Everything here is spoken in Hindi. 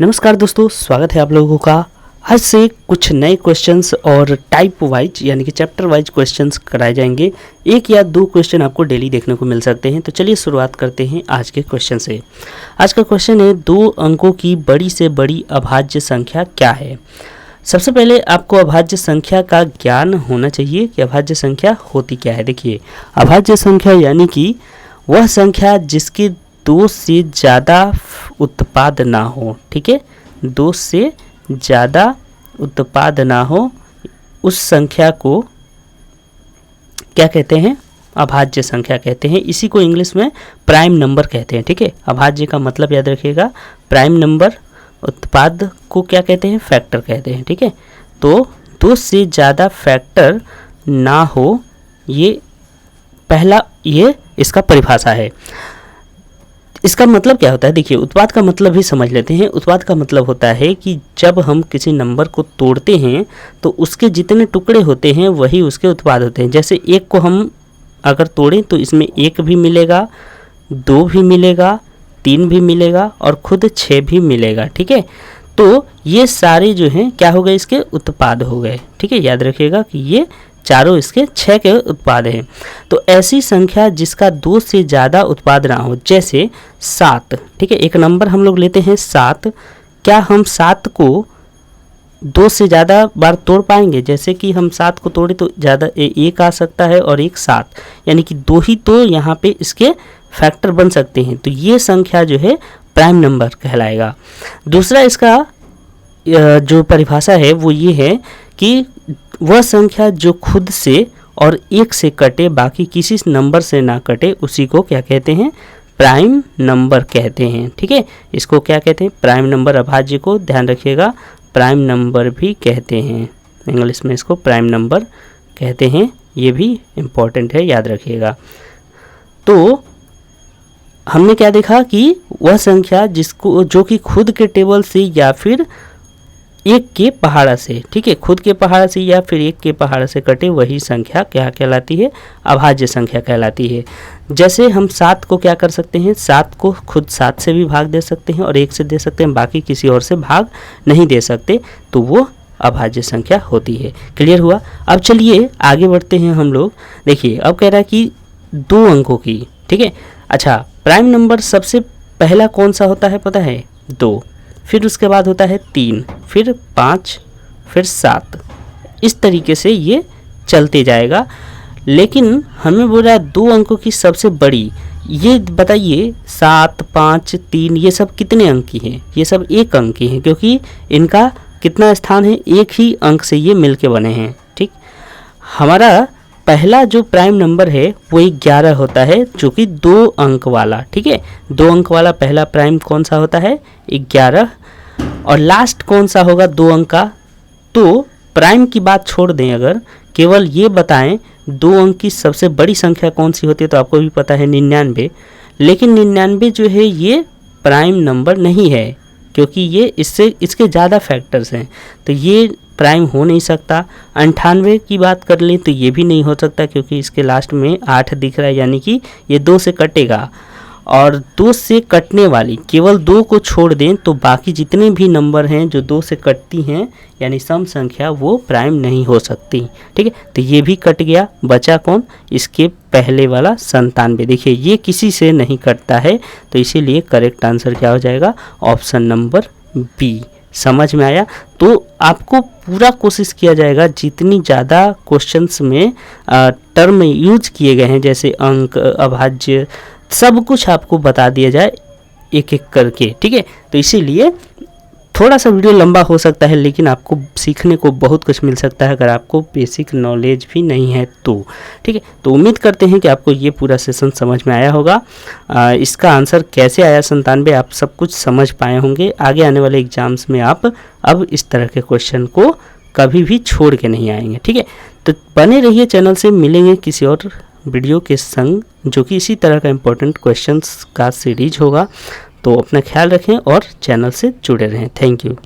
नमस्कार दोस्तों, स्वागत है आप लोगों का। आज से कुछ नए क्वेश्चंस और टाइप वाइज यानी कि चैप्टर वाइज क्वेश्चंस कराए जाएंगे। एक या दो क्वेश्चन आपको डेली देखने को मिल सकते हैं। तो चलिए शुरुआत करते हैं आज के क्वेश्चन से। आज का क्वेश्चन है, 2 अंकों की बड़ी से बड़ी अभाज्य संख्या क्या है। सबसे पहले आपको अभाज्य संख्या का ज्ञान होना चाहिए कि अभाज्य संख्या होती क्या है। देखिए, अभाज्य संख्या यानी कि वह संख्या जिसके 2 से ज़्यादा उत्पाद ना हो। ठीक है, 2 से ज़्यादा उत्पाद ना हो, उस संख्या को क्या कहते हैं? अभाज्य संख्या कहते हैं। इसी को इंग्लिश में प्राइम नंबर कहते हैं। ठीक है, अभाज्य का मतलब याद रखिएगा, प्राइम नंबर। उत्पाद को क्या कहते हैं? फैक्टर कहते हैं। ठीक है, तो 2 से ज़्यादा फैक्टर ना हो, ये पहला इसका परिभाषा है। इसका मतलब क्या होता है? देखिए, उत्पाद का मतलब भी समझ लेते हैं। उत्पाद का मतलब होता है कि जब हम किसी नंबर को तोड़ते हैं तो उसके जितने टुकड़े होते हैं वही उसके उत्पाद होते हैं। जैसे 1 को हम अगर तोड़ें तो इसमें 1 भी मिलेगा, 2 भी मिलेगा, 3 भी मिलेगा और खुद 6 भी मिलेगा। ठीक है, तो ये सारे जो हैं क्या हो गए? इसके उत्पाद हो गए। ठीक है, याद रखिएगा कि ये चारों इसके 6 के उत्पाद हैं। तो ऐसी संख्या जिसका 2 से ज़्यादा उत्पाद ना हो, जैसे 7। ठीक है, एक नंबर हम लोग लेते हैं 7। क्या हम 7 को 2 से ज़्यादा बार तोड़ पाएंगे? जैसे कि हम 7 को तोड़े तो ज़्यादा 1 आ सकता है और 1 7, यानी कि 2 ही तो यहाँ पे इसके फैक्टर बन सकते हैं। तो ये संख्या जो है प्राइम नंबर कहलाएगा। दूसरा इसका जो परिभाषा है वो ये है कि वह संख्या जो खुद से और 1 से कटे, बाकी किसी नंबर से ना कटे, उसी को क्या कहते हैं? प्राइम नंबर कहते हैं। ठीक है, इसको क्या कहते हैं? Prime number. अभाज्य को ध्यान रखिएगा, प्राइम नंबर भी कहते हैं। इंग्लिश में इसको प्राइम नंबर कहते हैं। ये भी इम्पोर्टेंट है, याद रखिएगा। तो हमने क्या देखा कि वह संख्या जो कि खुद के टेबल से या फिर 1 के पहाड़ा से, ठीक है, खुद के पहाड़ा से या फिर 1 के पहाड़ा से कटे, वही संख्या क्या कहलाती है? अभाज्य संख्या कहलाती है। जैसे हम 7 को क्या कर सकते हैं? 7 को खुद 7 से भी भाग दे सकते हैं और 1 से दे सकते हैं, बाकी किसी और से भाग नहीं दे सकते, तो वो अभाज्य संख्या होती है। क्लियर हुआ? अब चलिए आगे बढ़ते हैं हम लोग। देखिए, अब कह रहा है कि 2 अंकों की, ठीक है। अच्छा, प्राइम नंबर सबसे पहला कौन सा होता है पता है? 2, फिर उसके बाद होता है 3, फिर 5, फिर 7। इस तरीके से ये चलते जाएगा। लेकिन हमें बोल रहा है 2 अंकों की सबसे बड़ी। ये बताइए, 7, 5, 3 ये सब कितने अंक की हैं? ये सब 1 अंक की हैं, क्योंकि इनका कितना स्थान है? 1 ही अंक से ये मिलके बने हैं। ठीक, हमारा पहला जो प्राइम नंबर है वो 11 होता है, जो कि 2 अंक वाला। ठीक है, 2 अंक वाला पहला प्राइम कौन सा होता है? 11। और लास्ट कौन सा होगा 2 अंक का? तो प्राइम की बात छोड़ दें, अगर केवल ये बताएं 2 अंक की सबसे बड़ी संख्या कौन सी होती है, तो आपको भी पता है 99। लेकिन 99 जो है ये प्राइम नंबर नहीं है, क्योंकि ये इसके ज़्यादा फैक्टर्स हैं, तो ये प्राइम हो नहीं सकता। 98 की बात कर लें तो ये भी नहीं हो सकता, क्योंकि इसके लास्ट में 8 दिख रहा है, यानी कि ये 2 से कटेगा। और 2 से कटने वाली केवल 2 को छोड़ दें तो बाकी जितने भी नंबर हैं जो 2 से कटती हैं, यानी सम संख्या, वो प्राइम नहीं हो सकती। ठीक है, तो ये भी कट गया। बचा कौन? इसके पहले वाला 97। देखिए, ये किसी से नहीं कटता है, तो इसीलिए करेक्ट आंसर क्या हो जाएगा? Option number B. समझ में आया? तो आपको पूरा कोशिश किया जाएगा, जितनी ज़्यादा क्वेश्चंस में टर्म यूज किए गए हैं, जैसे अंक, अभाज्य, सब कुछ आपको बता दिया जाए एक एक करके। ठीक है, तो इसीलिए थोड़ा सा वीडियो लंबा हो सकता है, लेकिन आपको सीखने को बहुत कुछ मिल सकता है अगर आपको बेसिक नॉलेज भी नहीं है तो। ठीक है, तो उम्मीद करते हैं कि आपको ये पूरा सेशन समझ में आया होगा। इसका आंसर कैसे आया 97, आप सब कुछ समझ पाए होंगे। आगे आने वाले एग्जाम्स में आप अब इस तरह के क्वेश्चन को कभी भी छोड़ के नहीं आएंगे। ठीक है, तो बने रहिए चैनल से। मिलेंगे किसी और वीडियो के संग, जो कि इसी तरह का इम्पोर्टेंट क्वेश्चंस का सीरीज होगा। तो अपना ख्याल रखें और चैनल से जुड़े रहें। Thank you.